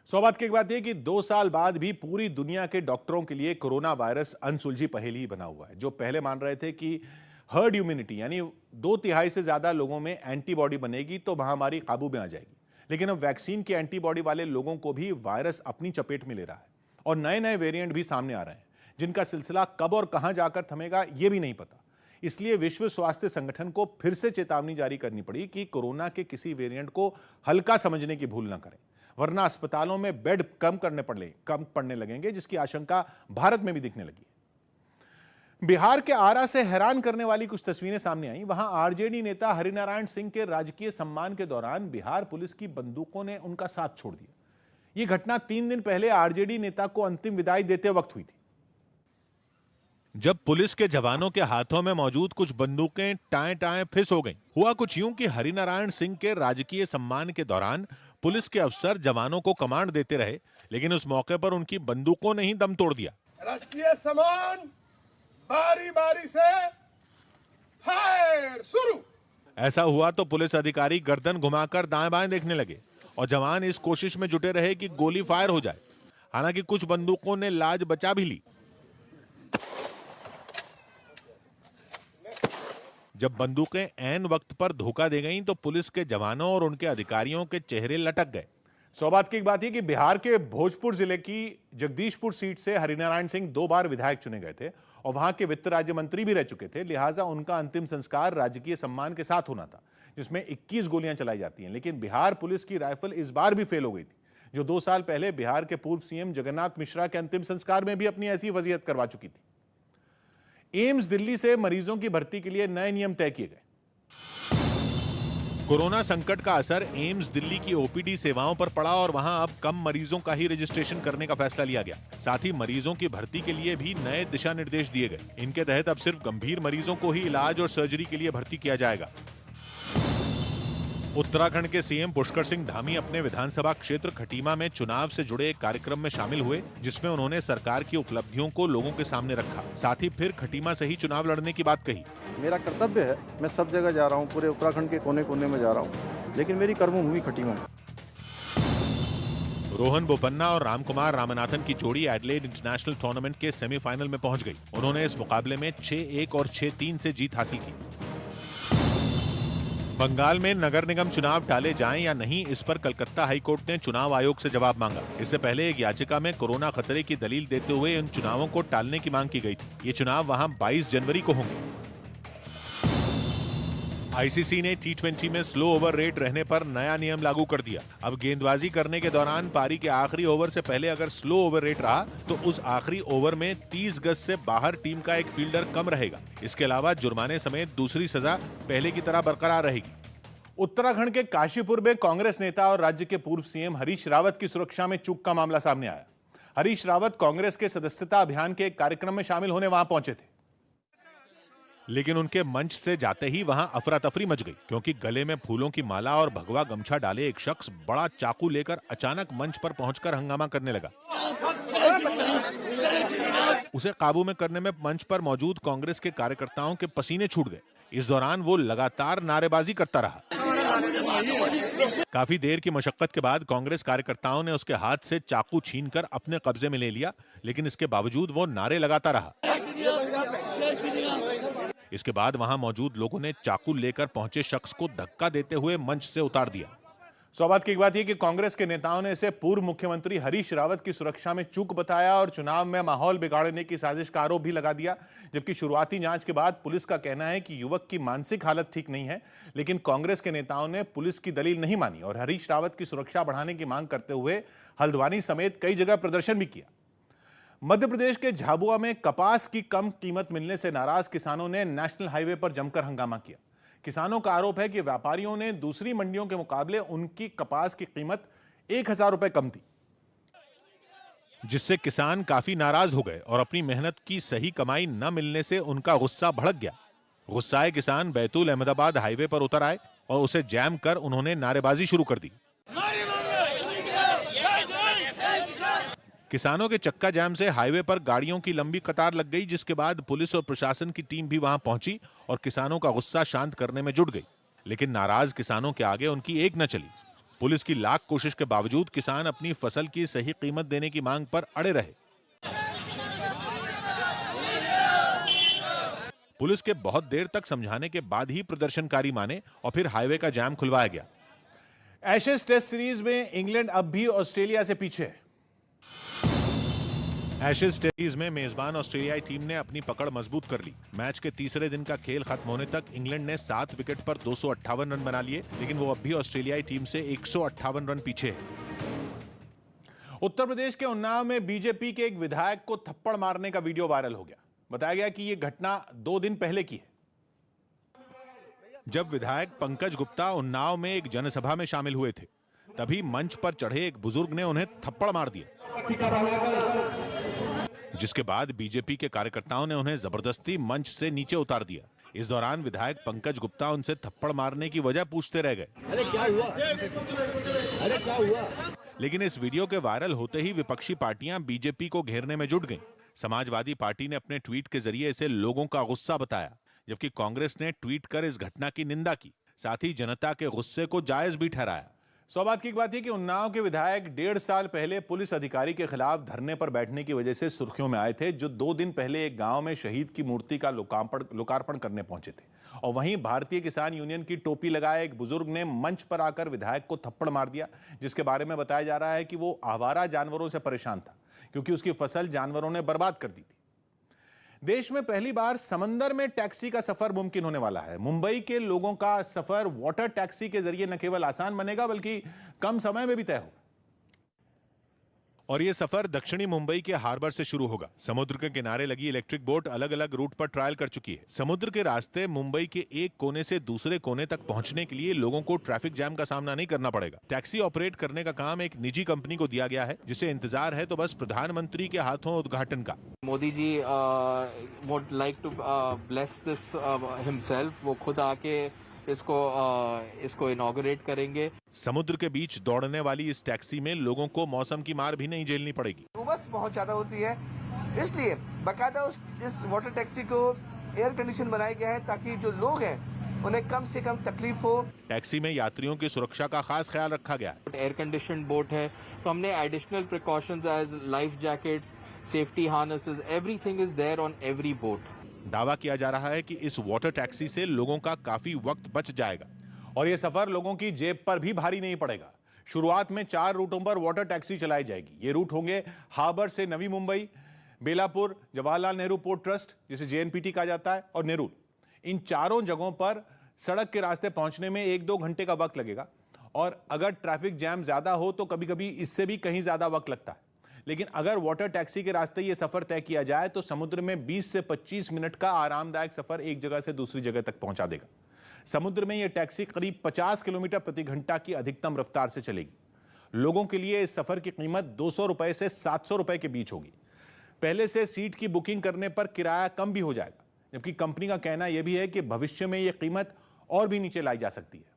सौभाग्य की एक बात यह कि 2 साल बाद भी पूरी दुनिया के डॉक्टरों के लिए कोरोना वायरस अनसुलझी पहेली ही बना हुआ है। जो पहले मान रहे थे कि हर्ड इम्यूनिटी यानी 2/3 से ज्यादा लोगों में एंटीबॉडी बनेगी तो महामारी काबू में आ जाएगी, लेकिन अब वैक्सीन की एंटीबॉडी वाले लोगों को भी वायरस अपनी चपेट में ले रहा है और नए नए वेरिएंट भी सामने आ रहे हैं, जिनका सिलसिला कब और कहां जाकर थमेगा यह भी नहीं पता। इसलिए विश्व स्वास्थ्य संगठन को फिर से चेतावनी जारी करनी पड़ी कि कोरोना के किसी वेरिएंट को हल्का समझने की भूल न करें, वरना अस्पतालों में बेड कम पड़ने लगेंगे, जिसकी आशंका भारत में भी दिखने लगी है। बिहार के आरा से हैरान करने वाली कुछ तस्वीरें सामने आई। वहां आरजेडी नेता हरिनारायण सिंह के राजकीय सम्मान के दौरान बिहार पुलिस की बंदूकों ने उनका साथ छोड़ दिया। यह घटना 3 दिन पहले आरजेडी नेता को अंतिम विदाई देते वक्त हुई थी, जब पुलिस के जवानों के हाथों में मौजूद कुछ बंदूकें टाएं टाएं फिस हो गईं। हुआ कुछ यूं कि हरिनारायण सिंह के राजकीय सम्मान के दौरान पुलिस के अफसर जवानों को कमांड देते रहे, लेकिन उस मौके पर उनकी बंदूकों ने ही दम तोड़ दिया। राजकीय सम्मान बारी बारी से फायर शुरू। ऐसा हुआ तो पुलिस अधिकारी गर्दन घुमाकर दाएं बाएं देखने लगे और जवान इस कोशिश में जुटे रहे कि गोली फायर हो जाए। हालांकि कुछ बंदूकों ने लाज बचा भी ली। जब बंदूकें ऐन वक्त पर धोखा दे गईं तो पुलिस के जवानों और उनके अधिकारियों के चेहरे लटक गए। सौभाग्य की एक बात यह कि बिहार के भोजपुर जिले की जगदीशपुर सीट से हरिनारायण सिंह 2 बार विधायक चुने गए थे और वहां के वित्त राज्य मंत्री भी रह चुके थे। लिहाजा उनका अंतिम संस्कार राजकीय सम्मान के साथ होना था, जिसमें 21 गोलियां चलाई जाती हैं। लेकिन बिहार पुलिस की राइफल इस बार भी फेल हो गई थी, जो 2 साल पहले बिहार के पूर्व सीएम जगन्नाथ मिश्रा के अंतिम संस्कार में भी अपनी ऐसी वसीयत करवा चुकी थी। एम्स दिल्ली से मरीजों की भर्ती के लिए नए नियम तय किए गए। कोरोना संकट का असर एम्स दिल्ली की ओपीडी सेवाओं पर पड़ा और वहां अब कम मरीजों का ही रजिस्ट्रेशन करने का फैसला लिया गया। साथ ही मरीजों की भर्ती के लिए भी नए दिशा निर्देश दिए गए। इनके तहत अब सिर्फ गंभीर मरीजों को ही इलाज और सर्जरी के लिए भर्ती किया जाएगा। उत्तराखंड के सीएम पुष्कर सिंह धामी अपने विधानसभा क्षेत्र खटीमा में चुनाव से जुड़े एक कार्यक्रम में शामिल हुए, जिसमें उन्होंने सरकार की उपलब्धियों को लोगों के सामने रखा। साथ ही फिर खटीमा से ही चुनाव लड़ने की बात कही। मेरा कर्तव्य है, मैं सब जगह जा रहा हूँ, पूरे उत्तराखंड के कोने कोने में जा रहा हूँ, लेकिन मेरी कर्मभूमि खटीमा में। रोहन बोपन्ना और रामकुमार रामनाथन की जोड़ी एडलेड इंटरनेशनल टूर्नामेंट के सेमीफाइनल में पहुंच गई। उन्होंने इस मुकाबले में 6-1 और 6-3 से जीत हासिल की। बंगाल में नगर निगम चुनाव टाले जाएं या नहीं, इस पर कलकत्ता हाईकोर्ट ने चुनाव आयोग से जवाब मांगा। इससे पहले एक याचिका में कोरोना खतरे की दलील देते हुए इन चुनावों को टालने की मांग की गई थी। ये चुनाव वहां 22 जनवरी को होंगे। आईसीसी ने T20 में स्लो ओवर रेट रहने पर नया नियम लागू कर दिया। अब गेंदबाजी करने के दौरान पारी के आखिरी ओवर से पहले अगर स्लो ओवर रेट रहा तो उस आखिरी ओवर में 30 गज से बाहर टीम का एक फील्डर कम रहेगा। इसके अलावा जुर्माने समेत दूसरी सजा पहले की तरह बरकरार रहेगी। उत्तराखंड के काशीपुर में कांग्रेस नेता और राज्य के पूर्व सीएम हरीश रावत की सुरक्षा में चूक का मामला सामने आया। हरीश रावत कांग्रेस के सदस्यता अभियान के एक कार्यक्रम में शामिल होने वहां पहुंचे थे, लेकिन उनके मंच से जाते ही वहां अफरा तफरी मच गई, क्योंकि गले में फूलों की माला और भगवा गमछा डाले एक शख्स बड़ा चाकू लेकर अचानक मंच पर पहुंचकर हंगामा करने लगा। उसे काबू में करने में मंच पर मौजूद कांग्रेस के कार्यकर्ताओं के पसीने छूट गए। इस दौरान वो लगातार नारेबाजी करता रहा। काफी देर की मशक्कत के बाद कांग्रेस कार्यकर्ताओं ने उसके हाथ से चाकू छीनकर अपने कब्जे में ले लिया, लेकिन इसके बावजूद वो नारे लगाता रहा। इसके बाद वहां मौजूद लोगों ने चाकू लेकर पहुंचे शख्स को धक्का देते हुए मंच से उतार दिया। सौभाग्य की एक बात यह कि कांग्रेस के नेताओं ने इसे पूर्व मुख्यमंत्री हरीश रावत की सुरक्षा में चूक बताया और चुनाव में माहौल बिगाड़ने की साजिश का आरोप भी लगा दिया। जबकि शुरुआती जांच के बाद पुलिस का कहना है कि युवक की मानसिक हालत ठीक नहीं है, लेकिन कांग्रेस के नेताओं ने पुलिस की दलील नहीं मानी और हरीश रावत की सुरक्षा बढ़ाने की मांग करते हुए हल्द्वानी समेत कई जगह प्रदर्शन भी किया। मध्य प्रदेश के झाबुआ में कपास की कम कीमत मिलने से नाराज किसानों ने नेशनल हाईवे पर जमकर हंगामा किया। किसानों का आरोप है कि व्यापारियों ने दूसरी मंडियों के मुकाबले उनकी कपास की कीमत 1000 रुपए कम थी, जिससे किसान काफी नाराज हो गए और अपनी मेहनत की सही कमाई न मिलने से उनका गुस्सा भड़क गया। गुस्साए किसान बैतूल अहमदाबाद हाईवे पर उतर आए और उसे जैम कर उन्होंने नारेबाजी शुरू कर दी। किसानों के चक्का जाम से हाईवे पर गाड़ियों की लंबी कतार लग गई, जिसके बाद पुलिस और प्रशासन की टीम भी वहां पहुंची और किसानों का गुस्सा शांत करने में जुट गई। लेकिन नाराज किसानों के आगे उनकी एक न चली। पुलिस की लाख कोशिश के बावजूद किसान अपनी फसल की सही कीमत देने की मांग पर अड़े रहे। पुलिस के बहुत देर तक समझाने के बाद ही प्रदर्शनकारी माने और फिर हाईवे का जाम खुलवाया गया। एशेज टेस्ट सीरीज में इंग्लैंड अब भी ऑस्ट्रेलिया से पीछे है। एशेज सीरीज में मेजबान ऑस्ट्रेलियाई टीम ने अपनी पकड़ मजबूत कर ली। मैच के तीसरे दिन का खेल खत्म होने तक इंग्लैंड ने 7 विकेट पर 258 रन बना लिए, लेकिन वो अब भी ऑस्ट्रेलियाई टीम से 158 रन पीछे है। उत्तर प्रदेश के उन्नाव में बीजेपी के एक विधायक को थप्पड़ मारने का वीडियो वायरल हो गया। बताया गया कि यह घटना 2 दिन पहले की है। जब विधायक पंकज गुप्ता उन्नाव में एक जनसभा में शामिल हुए थे, तभी मंच पर चढ़े एक बुजुर्ग ने उन्हें थप्पड़ मार दिया, जिसके बाद बीजेपी के कार्यकर्ताओं ने उन्हें जबरदस्ती मंच से नीचे उतार दिया। इस दौरान विधायक पंकज गुप्ता उनसे थप्पड़ मारने की वजह पूछते रह गए। अरे क्या हुआ? अरे क्या हुआ? लेकिन इस वीडियो के वायरल होते ही विपक्षी पार्टियां बीजेपी को घेरने में जुट गईं। समाजवादी पार्टी ने अपने ट्वीट के जरिए इसे लोगों का गुस्सा बताया, जबकि कांग्रेस ने ट्वीट कर इस घटना की निंदा की। साथ ही जनता के गुस्से को जायज भी ठहराया। सौभाग्य की बात है कि उन्नाव के विधायक 1.5 साल पहले पुलिस अधिकारी के खिलाफ धरने पर बैठने की वजह से सुर्खियों में आए थे, जो 2 दिन पहले एक गांव में शहीद की मूर्ति का लोकार्पण करने पहुंचे थे। और वहीं भारतीय किसान यूनियन की टोपी लगाए एक बुजुर्ग ने मंच पर आकर विधायक को थप्पड़ मार दिया, जिसके बारे में बताया जा रहा है कि वो आवारा जानवरों से परेशान था, क्योंकि उसकी फसल जानवरों ने बर्बाद कर दी थी। देश में पहली बार समंदर में टैक्सी का सफर मुमकिन होने वाला है। मुंबई के लोगों का सफर वाटर टैक्सी के जरिए न केवल आसान बनेगा, बल्कि कम समय में भी तय होगा। और ये सफर दक्षिणी मुंबई के हार्बर से शुरू होगा। समुद्र के किनारे लगी इलेक्ट्रिक बोट अलग अलग रूट पर ट्रायल कर चुकी है। समुद्र के रास्ते मुंबई के एक कोने से दूसरे कोने तक पहुंचने के लिए लोगों को ट्रैफिक जैम का सामना नहीं करना पड़ेगा। टैक्सी ऑपरेट करने का काम एक निजी कंपनी को दिया गया है, जिसे इंतजार है तो बस प्रधानमंत्री के हाथों उद्घाटन का। Modi ji would like to bless this himself. वो खुद आके इसको इनॉग्रेट करेंगे। समुद्र के बीच दौड़ने वाली इस टैक्सी में लोगों को मौसम की मार भी नहीं झेलनी पड़ेगी। उमस बहुत ज्यादा होती है, इसलिए बाकायदा इस वाटर टैक्सी को एयर कंडीशन बनाया गया है, ताकि जो लोग हैं उन्हें कम से कम तकलीफ हो। टैक्सी में यात्रियों की सुरक्षा का खास ख्याल रखा गया है। एयर कंडीशन बोट है, तो हमने additional precautions as life jackets, safety harnesses, everything is there on every boat. दावा किया जा रहा है कि इस वाटर टैक्सी से लोगों का काफी वक्त बच जाएगा और यह सफर लोगों की जेब पर भी भारी नहीं पड़ेगा। शुरुआत में 4 रूटों पर वाटर टैक्सी चलाई जाएगी। ये रूट होंगे हार्बर से नवी मुंबई, बेलापुर, जवाहरलाल नेहरू पोर्ट ट्रस्ट जिसे जेएनपीटी कहा जाता है, और नेरुल। इन चारों जगहों पर सड़क के रास्ते पहुंचने में 1-2 घंटे का वक्त लगेगा, और अगर ट्रैफिक जैम ज्यादा हो तो कभी कभी इससे भी कहीं ज्यादा वक्त लगता है। लेकिन अगर वाटर टैक्सी के रास्ते ये सफर तय किया जाए तो समुद्र में 20 से 25 मिनट का आरामदायक सफर एक जगह से दूसरी जगह तक पहुंचा देगा। समुद्र में यह टैक्सी करीब 50 किलोमीटर प्रति घंटा की अधिकतम रफ्तार से चलेगी। लोगों के लिए इस सफर की कीमत 200 रुपए से 700 रुपए के बीच होगी। पहले से सीट की बुकिंग करने पर किराया कम भी हो जाएगा, जबकि कंपनी का कहना यह भी है कि भविष्य में यह कीमत और भी नीचे लाई जा सकती है।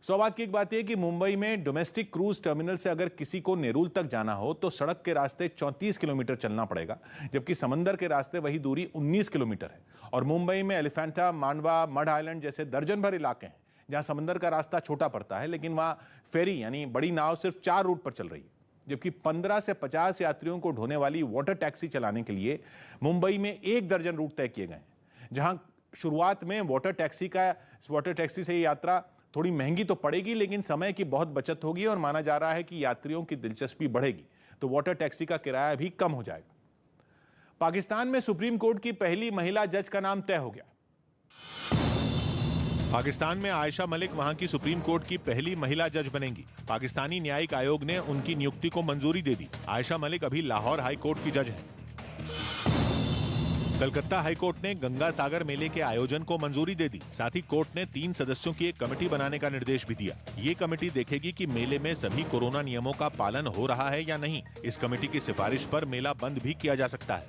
सौभाग्य की एक बात यह कि मुंबई में डोमेस्टिक क्रूज टर्मिनल से अगर किसी को नेरुल तक जाना हो तो सड़क के रास्ते 34 किलोमीटर चलना पड़ेगा, जबकि समंदर के रास्ते वही दूरी 19 किलोमीटर है। और मुंबई में एलिफेंटा, मांडवा, मड आइलैंड जैसे दर्जन भर इलाके हैं जहां समंदर का रास्ता छोटा पड़ता है, लेकिन वहां फेरी यानी बड़ी नाव सिर्फ 4 रूट पर चल रही है। जबकि 15 से 50 यात्रियों को ढोने वाली वाटर टैक्सी चलाने के लिए मुंबई में 1 दर्जन रूट तय किए गए हैं। जहां शुरुआत में वाटर टैक्सी से यात्रा थोड़ी महंगी तो पड़ेगी, लेकिन समय की बहुत बचत होगी और माना जा रहा है कि यात्रियों की दिलचस्पी बढ़ेगी तो वाटर टैक्सी का किराया भी कम हो जाएगा। पाकिस्तान में सुप्रीम कोर्ट की पहली महिला जज का नाम तय हो गया। पाकिस्तान में आयशा मलिक वहां की सुप्रीम कोर्ट की पहली महिला जज बनेंगी। पाकिस्तानी न्यायिक आयोग ने उनकी नियुक्ति को मंजूरी दे दी। आयशा मलिक अभी लाहौर हाई कोर्ट की जज हैं। कलकत्ता हाई कोर्ट ने गंगा सागर मेले के आयोजन को मंजूरी दे दी। साथ ही कोर्ट ने 3 सदस्यों की एक कमेटी बनाने का निर्देश भी दिया। ये कमेटी देखेगी कि मेले में सभी कोरोना नियमों का पालन हो रहा है या नहीं। इस कमेटी की सिफारिश पर मेला बंद भी किया जा सकता है।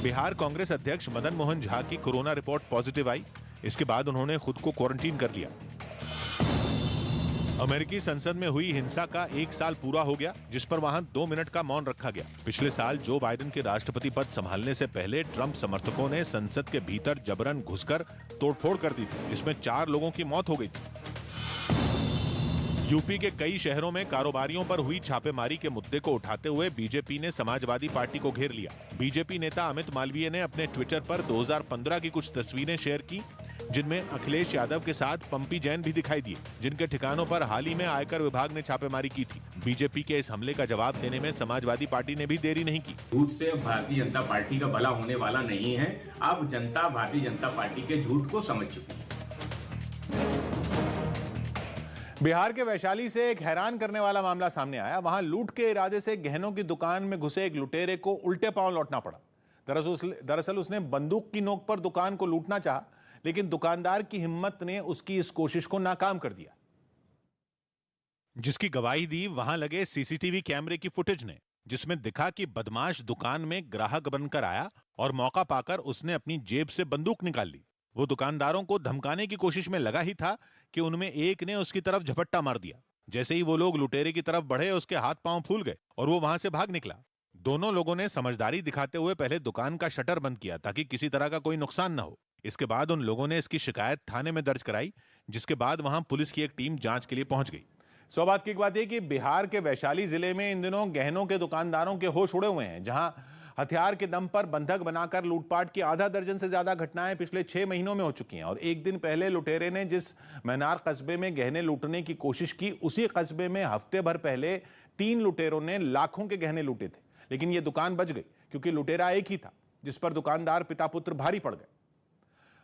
बिहार कांग्रेस अध्यक्ष मदन मोहन झा की कोरोना रिपोर्ट पॉजिटिव आई। इसके बाद उन्होंने खुद को क्वारंटीन कर लिया। अमेरिकी संसद में हुई हिंसा का 1 साल पूरा हो गया, जिस पर वहां 2 मिनट का मौन रखा गया। पिछले साल जो बाइडेन के राष्ट्रपति पद संभालने से पहले ट्रंप समर्थकों ने संसद के भीतर जबरन घुसकर तोड़फोड़ कर दी थी, जिसमें 4 लोगों की मौत हो गई थी। यूपी के कई शहरों में कारोबारियों पर हुई छापेमारी के मुद्दे को उठाते हुए बीजेपी ने समाजवादी पार्टी को घेर लिया। बीजेपी नेता अमित मालवीय ने अपने ट्विटर पर 2015 की कुछ तस्वीरें शेयर की, जिनमें अखिलेश यादव के साथ पंपी जैन भी दिखाई दिए, जिनके ठिकानों पर हाल ही में आयकर विभाग ने छापेमारी की थी। बीजेपी के इस हमले का जवाब देने में समाजवादी पार्टी ने भी देरी नहीं की। झूठ से भारतीय जनता पार्टी का भला होने वाला नहीं है। अब जनता भारतीय जनता पार्टी के झूठ को समझ चुकी है। बिहार के वैशाली से एक हैरान करने वाला मामला सामने आया। वहां लूट के इरादे से गहनों की दुकान में घुसे एक लुटेरे को उल्टे पांव लौटना पड़ा। दरअसल उसने बंदूक की नोक पर दुकान को लूटना चाहा, लेकिन दुकानदार की हिम्मत ने उसकी इस कोशिश को नाकाम कर दिया। जिसकी गवाही दी वहां लगे सीसीटीवी कैमरे की फुटेज ने, जिसमें दिखा कि बदमाश दुकान में ग्राहक बनकर आया और मौका पाकर उसने अपनी जेब से बंदूक निकाल ली। वो दुकानदारों को धमकाने की कोशिश में लगा ही था कि उनमें एक ने उसकी तरफ झपट्टा मार दिया। जैसे ही वो लोग लुटेरे की तरफ बढ़े, उसके हाथ पांव फूल गए और वो वहां से भाग निकला। दोनों लोगों ने समझदारी दिखाते हुए पहले दुकान का शटर बंद किया ताकि किसी तरह का कोई नुकसान न हो। इसके बाद उन लोगों ने इसकी शिकायत थाने में दर्ज कराई, जिसके बाद वहां पुलिस की एक टीम जांच के लिए पहुंच गई। सौभाग्य की बात यह कि बिहार के वैशाली जिले में इन दिनों गहनों के दुकानदारों के होश उड़े हुए हैं, जहां हथियार के दम पर बंधक बनाकर लूटपाट की आधा दर्जन से ज्यादा घटनाएं पिछले 6 महीनों में हो चुकी हैं। और एक दिन पहले लुटेरे ने जिस मैनार कस्बे में गहने लूटने की कोशिश की, उसी कस्बे में हफ्ते भर पहले 3 लुटेरों ने लाखों के गहने लूटे थे। लेकिन यह दुकान बच गई क्योंकि लुटेरा एक ही था, जिस पर दुकानदार पिता पुत्र भारी पड़ गए।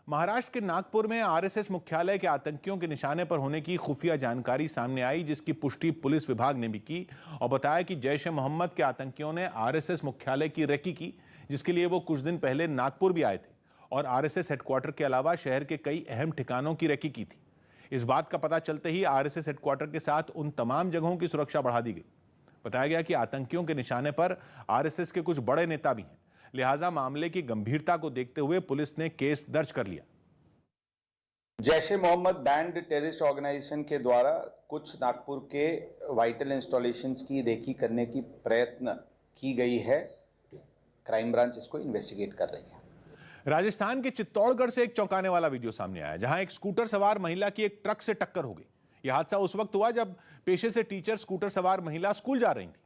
महाराष्ट्र के नागपुर में आरएसएस मुख्यालय के आतंकियों के निशाने पर होने की खुफिया जानकारी सामने आई, जिसकी पुष्टि पुलिस विभाग ने भी की और बताया कि जैश ए मोहम्मद के आतंकियों ने आरएसएस मुख्यालय की रेकी की, जिसके लिए वो कुछ दिन पहले नागपुर भी आए थे और आरएसएस हेडक्वार्टर के अलावा शहर के कई अहम ठिकानों की रेकी की थी। इस बात का पता चलते ही आरएसएस हेडक्वार्टर के साथ उन तमाम जगहों की सुरक्षा बढ़ा दी गई। बताया गया कि आतंकियों के निशाने पर आरएसएस के कुछ बड़े नेता भी हैं, लिहाजा मामले की गंभीरता को देखते हुए पुलिस ने केस दर्ज कर लिया। जैश ए मोहम्मद बैंड टेररिस्ट ऑर्गेनाइजेशन के द्वारा कुछ नागपुर के वाइटल इंस्टॉलेशंस की रेकी करने की प्रयत्न की गई है। क्राइम ब्रांच इसको इन्वेस्टिगेट कर रही है। राजस्थान के चित्तौड़गढ़ से एक चौंकाने वाला वीडियो सामने आया, जहां एक स्कूटर सवार महिला की एक ट्रक से टक्कर हो गई। यह हादसा उस वक्त हुआ जब पेशे से टीचर स्कूटर सवार महिला स्कूल जा रही थी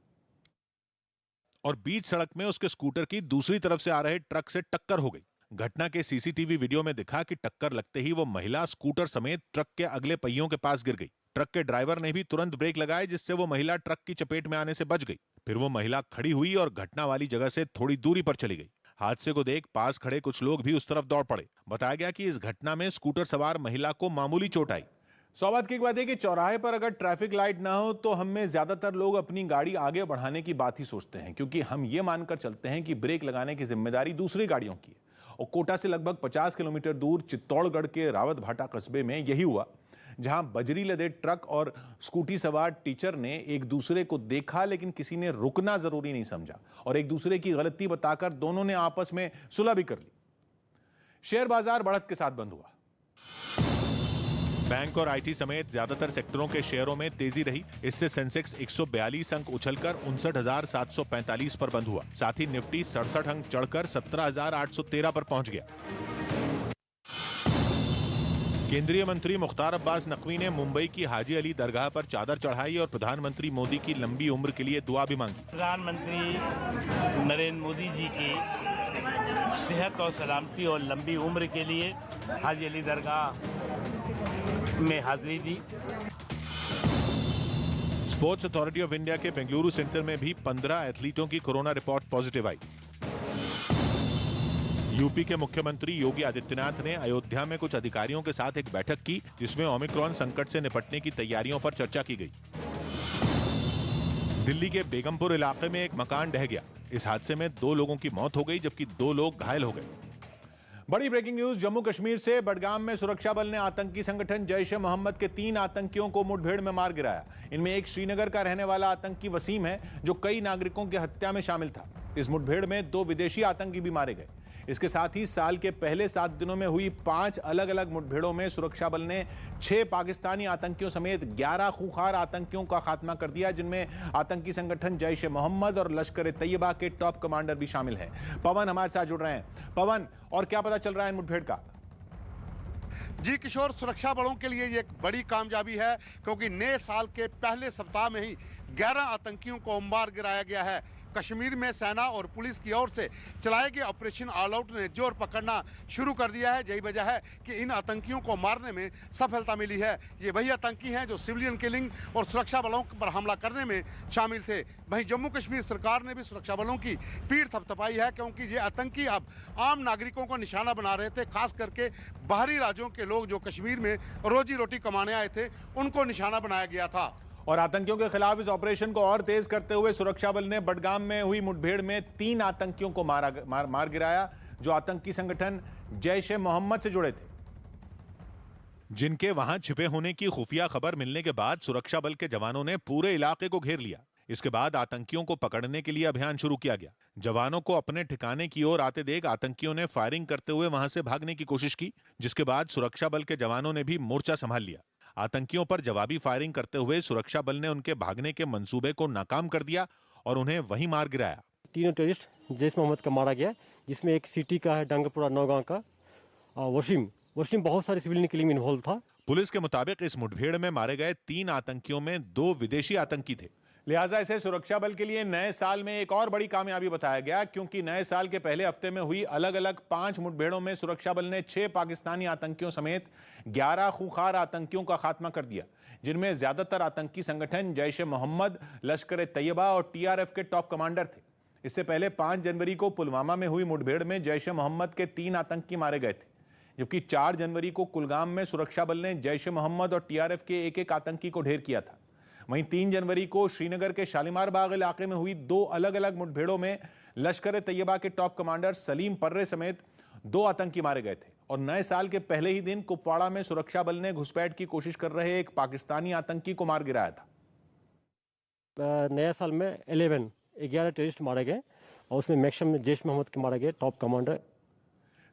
और बीच सड़क में उसके स्कूटर की दूसरी तरफ से आ रहे ट्रक से टक्कर हो गई। घटना के सीसीटीवी वीडियो में दिखा कि टक्कर लगते ही वो महिला स्कूटर समेत ट्रक के अगले पहियों के पास गिर गई। ट्रक के ड्राइवर ने भी तुरंत ब्रेक लगाए, जिससे वो महिला ट्रक की चपेट में आने से बच गई। फिर वो महिला खड़ी हुई और घटना वाली जगह से थोड़ी दूरी पर चली गई। हादसे को देख पास खड़े कुछ लोग भी उस तरफ दौड़ पड़े। बताया गया कि इस घटना में स्कूटर सवार महिला को मामूली चोट आई। सौभाग्य की बात है कि चौराहे पर अगर ट्रैफिक लाइट ना हो तो हम में ज्यादातर लोग अपनी गाड़ी आगे बढ़ाने की बात ही सोचते हैं, क्योंकि हम ये मानकर चलते हैं कि ब्रेक लगाने की जिम्मेदारी दूसरी गाड़ियों की है। और कोटा से लगभग 50 किलोमीटर दूर चित्तौड़गढ़ के रावत भाटा कस्बे में यही हुआ, जहां बजरी लदे ट्रक और स्कूटी सवार टीचर ने एक दूसरे को देखा, लेकिन किसी ने रुकना जरूरी नहीं समझा और एक दूसरे की गलती बताकर दोनों ने आपस में सुलह भी कर ली। शेयर बाजार बढ़त के साथ बंद हुआ। बैंक और आईटी समेत ज्यादातर सेक्टरों के शेयरों में तेजी रही। इससे सेंसेक्स 142 अंक उछलकर 59,745 पर बंद हुआ। साथ ही निफ्टी 67 अंक चढ़कर 17,813 पर पहुंच गया। केंद्रीय मंत्री मुख्तार अब्बास नकवी ने मुंबई की हाजी अली दरगाह पर चादर चढ़ाई और प्रधानमंत्री मोदी की लंबी उम्र के लिए दुआ भी मांगी। प्रधानमंत्री नरेंद्र मोदी जी की सेहत और सलामती और लंबी उम्र के लिए हाजी अली दरगाह में हाजिरी दी। स्पोर्ट्स अथॉरिटी ऑफ इंडिया के बेंगलुरु सेंटर में भी 15 एथलीटों की कोरोना रिपोर्ट पॉजिटिव आई। यूपी के मुख्यमंत्री योगी आदित्यनाथ ने अयोध्या में कुछ अधिकारियों के साथ एक बैठक की, जिसमें ओमिक्रॉन संकट से निपटने की तैयारियों पर चर्चा की गई। दिल्ली के बेगमपुर इलाके में एक मकान ढह गया। इस हादसे में 2 लोगों की मौत हो गई, जबकि 2 लोग घायल हो गए। बड़ी ब्रेकिंग न्यूज जम्मू कश्मीर से। बडगाम में सुरक्षा बल ने आतंकी संगठन जैश ए मोहम्मद के 3 आतंकियों को मुठभेड़ में मार गिराया। इनमें एक श्रीनगर का रहने वाला आतंकी वसीम है, जो कई नागरिकों की हत्या में शामिल था। इस मुठभेड़ में 2 विदेशी आतंकी भी मारे गए। इसके साथ ही साल के पहले 7 दिनों में हुई 5 अलग अलग मुठभेड़ों में सुरक्षा बल ने 6 पाकिस्तानी आतंकियों समेत 11 खूंखार आतंकियों का खात्मा कर दिया, जिनमें आतंकी संगठन जैश ए मोहम्मद और लश्कर तैयबा के टॉप कमांडर भी शामिल हैं। पवन हमारे साथ जुड़ रहे हैं। पवन, और क्या पता चल रहा है इन मुठभेड़ का? जी किशोर, सुरक्षा बलों के लिए ये एक बड़ी कामयाबी है क्योंकि नए साल के पहले सप्ताह में ही 11 आतंकियों को मार गिराया गया है। कश्मीर में सेना और पुलिस की ओर से चलाए गए ऑपरेशन ऑल आउट ने जोर पकड़ना शुरू कर दिया है। यही वजह है कि इन आतंकियों को मारने में सफलता मिली है। ये वही आतंकी हैं जो सिविलियन किलिंग और सुरक्षा बलों पर हमला करने में शामिल थे। वहीं जम्मू कश्मीर सरकार ने भी सुरक्षा बलों की पीठ थपथपाई है क्योंकि ये आतंकी अब आम नागरिकों को निशाना बना रहे थे। खास करके बाहरी राज्यों के लोग जो कश्मीर में रोजी रोटी कमाने आए थे, उनको निशाना बनाया गया था। और आतंकियों के खिलाफ इस ऑपरेशन को और तेज करते हुए सुरक्षा बल ने बडगाम में हुई मुठभेड़ में 3 आतंकियों को मार गिराया जो आतंकी संगठन जैश ए मोहम्मद से जुड़े थे। जिनके वहां छिपे होने की खुफिया खबर मिलने के बाद सुरक्षा बल के जवानों ने पूरे इलाके को घेर लिया। इसके बाद आतंकियों को पकड़ने के लिए अभियान शुरू किया गया। जवानों को अपने ठिकाने की ओर आते देख आतंकियों ने फायरिंग करते हुए वहां से भागने की कोशिश की, जिसके बाद सुरक्षा बल के जवानों ने भी मोर्चा संभाल लिया। आतंकियों पर जवाबी फायरिंग करते हुए सुरक्षा बल ने उनके भागने के मंसूबे को नाकाम कर दिया और उन्हें वहीं मार गिराया। 3 टेररिस्ट जैश मोहम्मद का मारा गया, जिसमें एक सिटी का है डंगपुरा नौगांव का वसीम बहुत सारे सिविलियन किलिंग में इन्वॉल्व था। पुलिस के मुताबिक इस मुठभेड़ में मारे गए 3 आतंकियों में 2 विदेशी आतंकी थे। लिहाजा इसे सुरक्षा बल के लिए नए साल में एक और बड़ी कामयाबी बताया गया क्योंकि नए साल के पहले हफ्ते में हुई अलग अलग 5 मुठभेड़ों में सुरक्षा बल ने 6 पाकिस्तानी आतंकियों समेत 11 खूंखार आतंकियों का खात्मा कर दिया, जिनमें ज्यादातर आतंकी संगठन जैश ए मोहम्मद, लश्कर ए तैयबा और टीआरएफ के टॉप कमांडर थे। इससे पहले 5 जनवरी को पुलवामा में हुई मुठभेड़ में जैश ए मोहम्मद के 3 आतंकी मारे गए थे, जबकि 4 जनवरी को कुलगाम में सुरक्षा बल ने जैश ए मोहम्मद और टीआरएफ के एक आतंकी को ढेर किया था। वहीं 3 जनवरी को श्रीनगर के शालीमार बाग इलाके में हुई 2 अलग अलग मुठभेड़ों में लश्कर ए तैयबा के टॉप कमांडर सलीम पर्रे समेत 2 आतंकी मारे गए थे। और नए साल के पहले ही दिन कुपवाड़ा में सुरक्षा बल ने घुसपैठ की कोशिश कर रहे एक पाकिस्तानी आतंकी को मार गिराया था। नया साल में 11 टेररिस्ट मारे गए और उसमें मैक्सिमम जैश मोहम्मद के मारे गए टॉप कमांडर।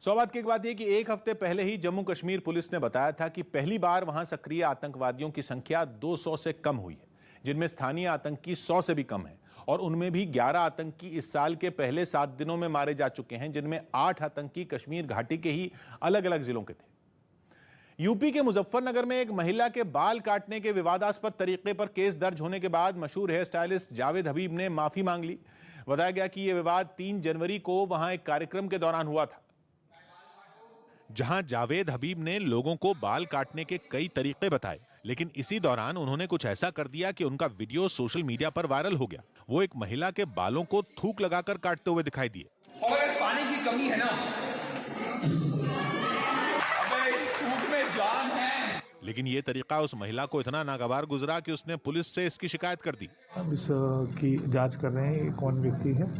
सौभाग्य की बात यह कि एक हफ्ते पहले ही जम्मू कश्मीर पुलिस ने बताया था कि पहली बार वहां सक्रिय आतंकवादियों की संख्या 200 से कम हुई है, जिनमें स्थानीय आतंकी 100 से भी कम है। और उनमें भी 11 आतंकी इस साल के पहले 7 दिनों में मारे जा चुके हैं, जिनमें 8 आतंकी कश्मीर घाटी के ही अलग अलग जिलों के थे। यूपी के मुजफ्फरनगर में एक महिला के बाल काटने के विवादास्पद तरीके पर केस दर्ज होने के बाद मशहूर हेयर स्टाइलिस्ट जावेद हबीब ने माफी मांग ली। बताया गया कि यह विवाद 3 जनवरी को वहां एक कार्यक्रम के दौरान हुआ था, जहां जावेद हबीब ने लोगों को बाल काटने के कई तरीके बताए, लेकिन इसी दौरान उन्होंने कुछ ऐसा कर दिया कि उनका वीडियो सोशल मीडिया पर वायरल हो गया। वो एक महिला के बालों को थूक लगाकर काटते हुए दिखाई दिए। और पानी की कमी है ना, अबे इस थूक में जान है। लेकिन ये तरीका उस महिला को इतना नागवार गुजरा कि उसने पुलिस से इसकी शिकायत कर दी। अब इसकी जांच कर रहे हैं कौन व्यक्ति है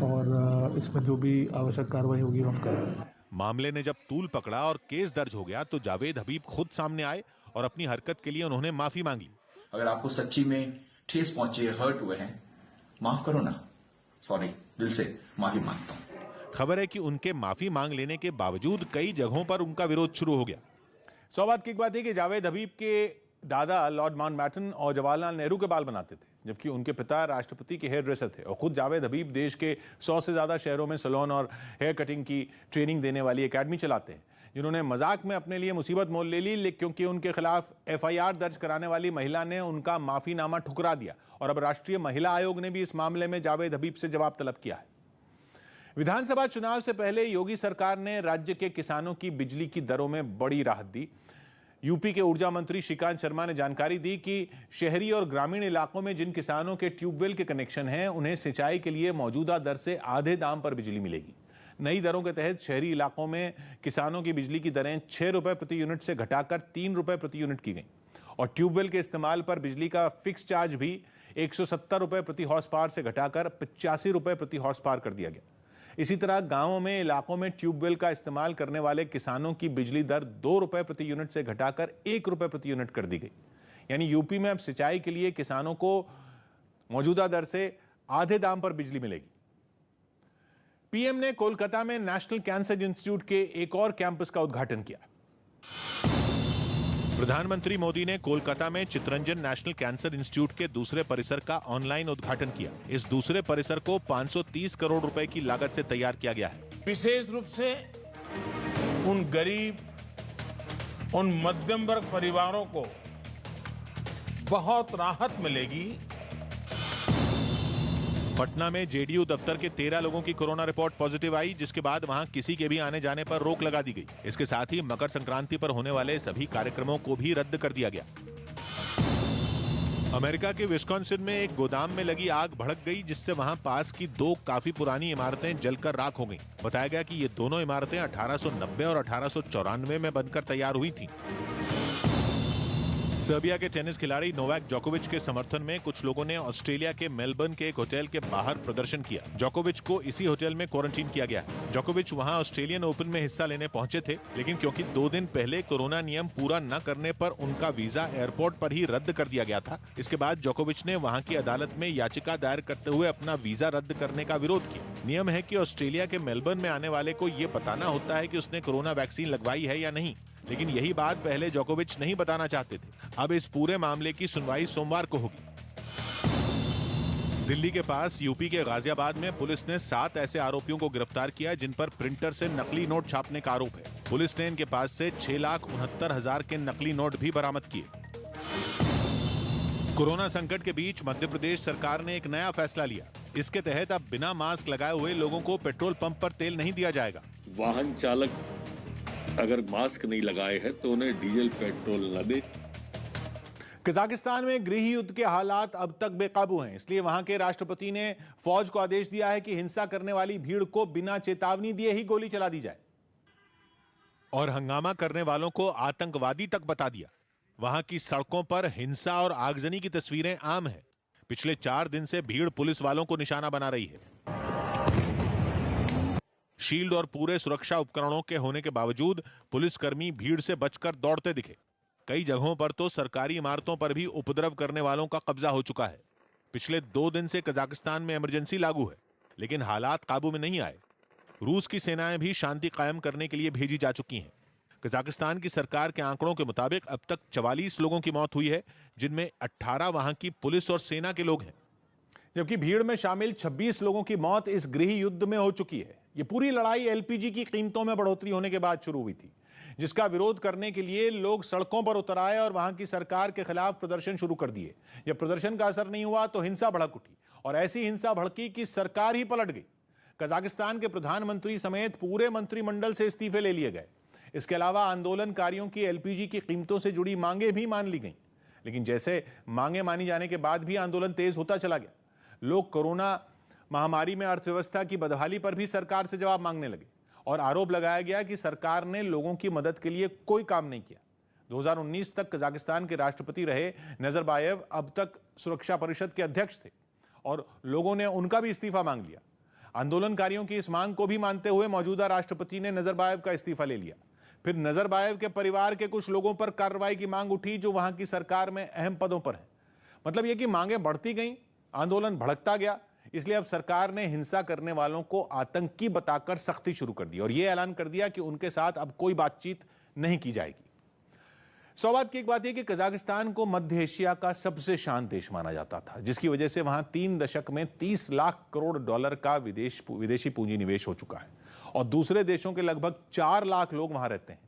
और इसमें जो भी आवश्यक कार्रवाई होगी हम कर रहे हैं। मामले ने जब तूल पकड़ा और केस दर्ज हो गया तो जावेद हबीब खुद सामने आए और अपनी हरकत के लिए उन्होंने माफी मांग ली। अगर आपको सच्ची में ठेस पहुंचे, हर्ट हुए हैं, माफ करो ना, सॉरी, दिल से माफी मांगता हूं। खबर है कि उनके माफी मांग लेने के बावजूद कई जगहों पर उनका विरोध शुरू हो गया। सौभाग्य की बात है कि जावेद हबीब के दादा लॉर्ड माउंटबैटन और जवाहरलाल नेहरू के बाल बनाते थे, जबकि उनके पिता राष्ट्रपति के हेयर ड्रेसर थे। और खुद जावेद हबीब देश के 100 से ज्यादा शहरों में सैलून और हेयर कटिंग की ट्रेनिंग देने वाली एकेडमी चलाते हैं, जिन्होंने मजाक में अपने लिए मुसीबत मोल ले ली क्योंकि उनके खिलाफ FIR दर्ज कराने वाली महिला ने उनका माफीनामा ठुकरा दिया। और अब राष्ट्रीय महिला आयोग ने भी इस मामले में जावेद हबीब से जवाब तलब किया है। विधानसभा चुनाव से पहले योगी सरकार ने राज्य के किसानों की बिजली की दरों में बड़ी राहत दी। यूपी के ऊर्जा मंत्री श्रीकांत शर्मा ने जानकारी दी कि शहरी और ग्रामीण इलाकों में जिन किसानों के ट्यूबवेल के कनेक्शन हैं, उन्हें सिंचाई के लिए मौजूदा दर से आधे दाम पर बिजली मिलेगी। नई दरों के तहत शहरी इलाकों में किसानों की बिजली की दरें 6 रुपए प्रति यूनिट से घटाकर 3 रुपए प्रति यूनिट की गई और ट्यूबवेल के इस्तेमाल पर बिजली का फिक्स चार्ज भी 170 रुपए प्रति हॉर्स पावर से घटाकर 85 रुपए प्रति हॉर्स पावर कर दिया गया। इसी तरह गांवों में इलाकों में ट्यूबवेल का इस्तेमाल करने वाले किसानों की बिजली दर 2 रुपए प्रति यूनिट से घटाकर 1 रुपए प्रति यूनिट कर दी गई। यानी यूपी में अब सिंचाई के लिए किसानों को मौजूदा दर से आधे दाम पर बिजली मिलेगी। पीएम ने कोलकाता में नेशनल कैंसर इंस्टीट्यूट के एक और कैंपस का उद्घाटन किया। प्रधानमंत्री मोदी ने कोलकाता में चित्तरंजन नेशनल कैंसर इंस्टीट्यूट के दूसरे परिसर का ऑनलाइन उद्घाटन किया। इस दूसरे परिसर को 530 करोड़ रुपए की लागत से तैयार किया गया है। विशेष रूप से उन गरीब उन मध्यम वर्ग परिवारों को बहुत राहत मिलेगी। पटना में जेडीयू दफ्तर के 13 लोगों की कोरोना रिपोर्ट पॉजिटिव आई, जिसके बाद वहां किसी के भी आने जाने पर रोक लगा दी गई। इसके साथ ही मकर संक्रांति पर होने वाले सभी कार्यक्रमों को भी रद्द कर दिया गया। अमेरिका के विस्कॉन्सिन में एक गोदाम में लगी आग भड़क गई, जिससे वहां पास की 2 काफी पुरानी इमारतें जलकर राख हो गईं। बताया गया कि ये दोनों इमारतें 1890 और 1894 में बनकर तैयार हुई थीं। सर्बिया के टेनिस खिलाड़ी नोवाक जोकोविच के समर्थन में कुछ लोगों ने ऑस्ट्रेलिया के मेलबर्न के एक होटल के बाहर प्रदर्शन किया। जोकोविच को इसी होटल में क्वारंटीन किया गया है। जोकोविच वहां ऑस्ट्रेलियन ओपन में हिस्सा लेने पहुंचे थे, लेकिन क्योंकि 2 दिन पहले कोरोना नियम पूरा न करने पर उनका वीजा एयरपोर्ट पर ही रद्द कर दिया गया था। इसके बाद जोकोविच ने वहां की अदालत में याचिका दायर करते हुए अपना वीजा रद्द करने का विरोध किया। नियम है कि ऑस्ट्रेलिया के मेलबर्न में आने वाले को ये बताना होता है कि उसने कोरोना वैक्सीन लगवाई है या नहीं, लेकिन यही बात पहले जोकोविच नहीं बताना चाहते थे। अब इस पूरे मामले की सुनवाई सोमवार को होगी। दिल्ली के पास यूपी के गाजियाबाद में पुलिस ने 7 ऐसे आरोपियों को गिरफ्तार किया जिन पर प्रिंटर से नकली नोट छापने का आरोप है। पुलिस ने इनके पास से 6,69,000 के नकली नोट भी बरामद किए। कोरोना संकट के बीच मध्य प्रदेश सरकार ने एक नया फैसला लिया। इसके तहत अब बिना मास्क लगाए हुए लोगों को पेट्रोल पंप पर तेल नहीं दिया जाएगा। वाहन चालक अगर मास्क नहीं लगाए हैं तो उन्हें डीजल पेट्रोल न दे। कजाकिस्तान में गृह युद्ध के हालात अब तक बेकाबू हैं, इसलिए वहां के राष्ट्रपति ने फौज को आदेश दिया है कि हिंसा करने वाली भीड़ को बिना चेतावनी दिए ही गोली चला दी जाए और हंगामा करने वालों को आतंकवादी तक बता दिया। वहां की सड़कों पर हिंसा और आगजनी की तस्वीरें आम हैं। पिछले 4 दिन से भीड़ पुलिस वालों को निशाना बना रही है। शील्ड और पूरे सुरक्षा उपकरणों के होने के बावजूद पुलिसकर्मी भीड़ से बचकर दौड़ते दिखे। कई जगहों पर तो सरकारी इमारतों पर भी उपद्रव करने वालों का कब्जा हो चुका है। पिछले 2 दिन से कजाकिस्तान में इमरजेंसी लागू है, लेकिन हालात काबू में नहीं आए। रूस की सेनाएं भी शांति कायम करने के लिए भेजी जा चुकी हैं। कजाकिस्तान की सरकार के आंकड़ों के मुताबिक अब तक 44 लोगों की मौत हुई है, जिनमें 18 वहां की पुलिस और सेना के लोग हैं, जबकि भीड़ में शामिल 26 लोगों की मौत इस गृह युद्ध में हो चुकी है। ये पूरी लड़ाई एलपीजी की कीमतों में बढ़ोतरी होने के बाद शुरू हुई थी, जिसका विरोध करने के लिए लोग सड़कों पर उतर आए और वहां की सरकार के खिलाफ प्रदर्शन शुरू कर दिए। जब प्रदर्शन का असर नहीं हुआ तो हिंसा भड़क उठी और ऐसी हिंसा भड़की कि सरकार ही पलट गई। कजाकिस्तान के प्रधानमंत्री समेत पूरे मंत्रिमंडल से इस्तीफे ले लिए गए। इसके अलावा आंदोलनकारियों की एलपीजी की कीमतों से जुड़ी मांगे भी मान ली गईं, लेकिन जैसे मांगे मानी जाने के बाद भी आंदोलन तेज होता चला गया। लोग कोरोना महामारी में अर्थव्यवस्था की बदहाली पर भी सरकार से जवाब मांगने लगे और आरोप लगाया गया कि सरकार ने लोगों की मदद के लिए कोई काम नहीं किया। 2019 तक कजाकिस्तान के राष्ट्रपति रहे नजरबायेव अब तक सुरक्षा परिषद के अध्यक्ष थे और लोगों ने उनका भी इस्तीफा मांग लिया। आंदोलनकारियों की इस मांग को भी मानते हुए मौजूदा राष्ट्रपति ने नजरबायेव का इस्तीफा ले लिया। फिर नजरबायेव के परिवार के कुछ लोगों पर कार्रवाई की मांग उठी जो वहां की सरकार में अहम पदों पर हैं। मतलब यह कि मांगे बढ़ती गईं, आंदोलन भड़कता गया, इसलिए अब सरकार ने हिंसा करने वालों को आतंकी बताकर सख्ती शुरू कर दी और यह ऐलान कर दिया कि उनके साथ अब कोई बातचीत नहीं की जाएगी। सौभाग्य की एक बात यह कि कजाकिस्तान को मध्य एशिया का सबसे शांत देश माना जाता था, जिसकी वजह से वहां 3 दशक में 30 लाख करोड़ डॉलर का विदेशी पूंजी निवेश हो चुका है और दूसरे देशों के लगभग 4 लाख लोग वहां रहते हैं,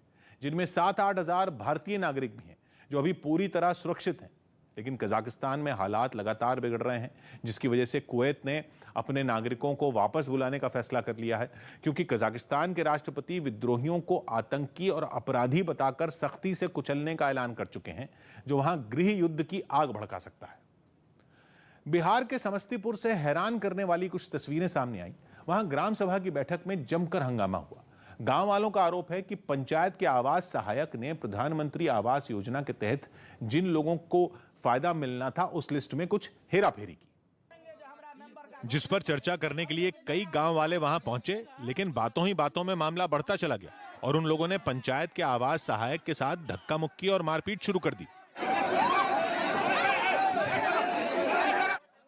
जिनमें 7-8 हजार भारतीय नागरिक भी हैं जो अभी पूरी तरह सुरक्षित हैं। लेकिन कजाकिस्तान में हालात लगातार बिगड़ रहे हैं, जिसकी वजह से कुवैत ने अपने नागरिकों को वापस बुलाने का फैसला कर लिया है, क्योंकि कजाकिस्तान के राष्ट्रपति विद्रोहियों को आतंकी और अपराधी बताकर सख्ती से कुचलने का ऐलान कर चुके हैं, जो वहां गृह युद्ध की आग भड़का सकता है। बिहार के समस्तीपुर से हैरान करने वाली कुछ तस्वीरें सामने आई। वहां ग्राम सभा की बैठक में जमकर हंगामा हुआ। गांव वालों का आरोप है कि पंचायत के आवास सहायक ने प्रधानमंत्री आवास योजना के तहत जिन लोगों को फायदा मिलना था उस लिस्ट में कुछ हेराफेरी की, जिस पर चर्चा करने के लिए कई गांव वाले वहां पहुंचे, लेकिन बातों ही बातों में मामला बढ़ता चला गया और उन लोगों ने पंचायत के आवास सहायक के साथ धक्का मुक्की और मारपीट शुरू कर दी।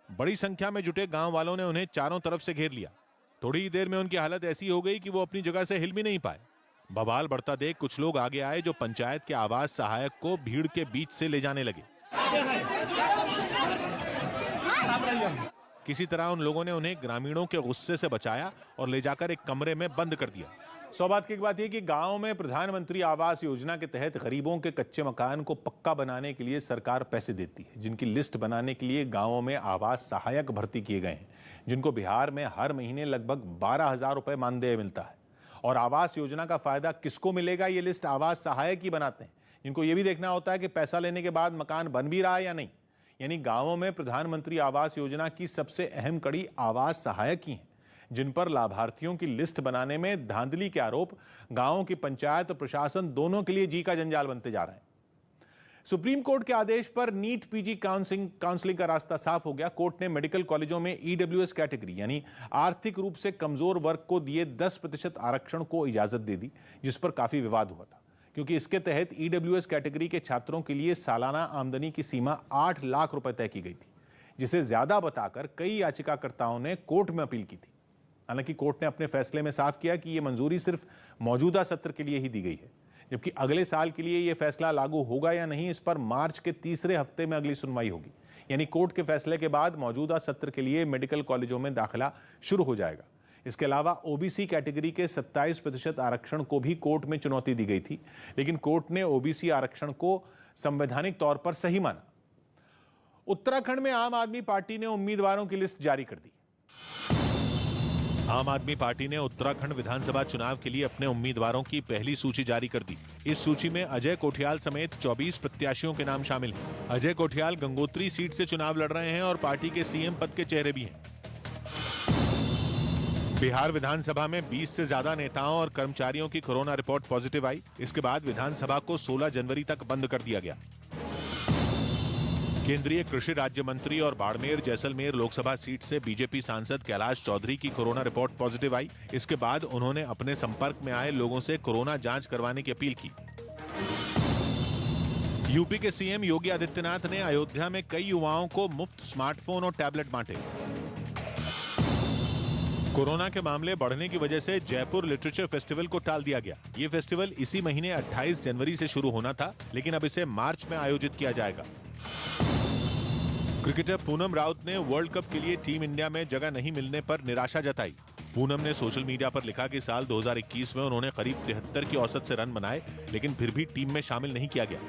बड़ी संख्या में जुटे गांव वालों ने उन्हें चारों तरफ से घेर लिया। थोड़ी ही देर में उनकी हालत ऐसी हो गई कि वो अपनी जगह से हिल भी नहीं पाए। बवाल बढ़ता देख कुछ लोग आगे आए जो पंचायत के आवास सहायक को भीड़ के बीच से ले जाने लगे। किसी तरह उन लोगों ने उन्हें ग्रामीणों के गुस्से से बचाया और ले जाकर एक कमरे में बंद कर दिया। सौभाग्य की बात यह कि गांव में प्रधानमंत्री आवास योजना के तहत गरीबों के कच्चे मकान को पक्का बनाने के लिए सरकार पैसे देती है, जिनकी लिस्ट बनाने के लिए गांवों में आवास सहायक भर्ती किए गए हैं, जिनको बिहार में हर महीने लगभग 12,000 रुपए मानदेय मिलता है। और आवास योजना का फायदा किसको मिलेगा, ये लिस्ट आवास सहायक ही बनाते हैं, जिनको ये भी देखना होता है कि पैसा लेने के बाद मकान बन भी रहा है या नहीं। यानी गांवों में प्रधानमंत्री आवास योजना की सबसे अहम कड़ी आवास सहायक ही है, जिन पर लाभार्थियों की लिस्ट बनाने में धांधली के आरोप गांवों की पंचायत और प्रशासन दोनों के लिए जी का जंजाल बनते जा रहे हैं। सुप्रीम कोर्ट के आदेश पर नीट पीजी काउंसलिंग का रास्ता साफ हो गया। कोर्ट ने मेडिकल कॉलेजों में ईडब्ल्यूएस कैटेगरी यानी आर्थिक रूप से कमजोर वर्ग को दिए 10% आरक्षण को इजाजत दे दी, जिस पर काफी विवाद हुआ था, क्योंकि इसके तहत ईडब्ल्यूएस कैटेगरी के छात्रों के लिए सालाना आमदनी की सीमा 8 लाख रुपए तय की गई थी, जिसे ज्यादा बताकर कई याचिकाकर्ताओं ने कोर्ट में अपील की थी। हालांकि कोर्ट ने अपने फैसले में साफ किया कि यह मंजूरी सिर्फ मौजूदा सत्र के लिए ही दी गई है, जबकि अगले साल के लिए यह फैसला लागू होगा या नहीं, इस पर मार्च के तीसरे हफ्ते में अगली सुनवाई होगी। यानी कोर्ट के फैसले के बाद मौजूदा सत्र के लिए मेडिकल कॉलेजों में दाखिला शुरू हो जाएगा। इसके अलावा ओबीसी कैटेगरी के 27% आरक्षण को भी कोर्ट में चुनौती दी गई थी, लेकिन कोर्ट ने ओबीसी आरक्षण को संवैधानिक तौर पर सही माना। उत्तराखंड में आम आदमी पार्टी ने उम्मीदवारों की लिस्ट जारी कर दी। आम आदमी पार्टी ने उत्तराखंड विधानसभा चुनाव के लिए अपने उम्मीदवारों की पहली सूची जारी कर दी। इस सूची में अजय कोठियाल समेत 24 प्रत्याशियों के नाम शामिल हैं। अजय कोठियाल गंगोत्री सीट से चुनाव लड़ रहे हैं और पार्टी के सीएम पद के चेहरे भी हैं। बिहार विधानसभा में 20 से ज्यादा नेताओं और कर्मचारियों की कोरोना रिपोर्ट पॉजिटिव आई। इसके बाद विधानसभा को 16 जनवरी तक बंद कर दिया गया। केंद्रीय कृषि राज्य मंत्री और बाड़मेर जैसलमेर लोकसभा सीट से बीजेपी सांसद कैलाश चौधरी की कोरोना रिपोर्ट पॉजिटिव आई। इसके बाद उन्होंने अपने संपर्क में आए लोगों से कोरोना जांच करवाने की अपील की। यूपी के सीएम योगी आदित्यनाथ ने अयोध्या में कई युवाओं को मुफ्त स्मार्टफोन और टैबलेट बांटे। कोरोना के मामले बढ़ने की वजह से जयपुर लिटरेचर फेस्टिवल को टाल दिया गया। ये फेस्टिवल इसी महीने 28 जनवरी से शुरू होना था, लेकिन अब इसे मार्च में आयोजित किया जाएगा। क्रिकेटर पूनम राउत ने वर्ल्ड कप के लिए टीम इंडिया में जगह नहीं मिलने पर निराशा जताई। पूनम ने सोशल मीडिया पर लिखा कि साल 2021 में उन्होंने करीब 73 की औसत से रन बनाए, लेकिन फिर भी टीम में शामिल नहीं किया गया।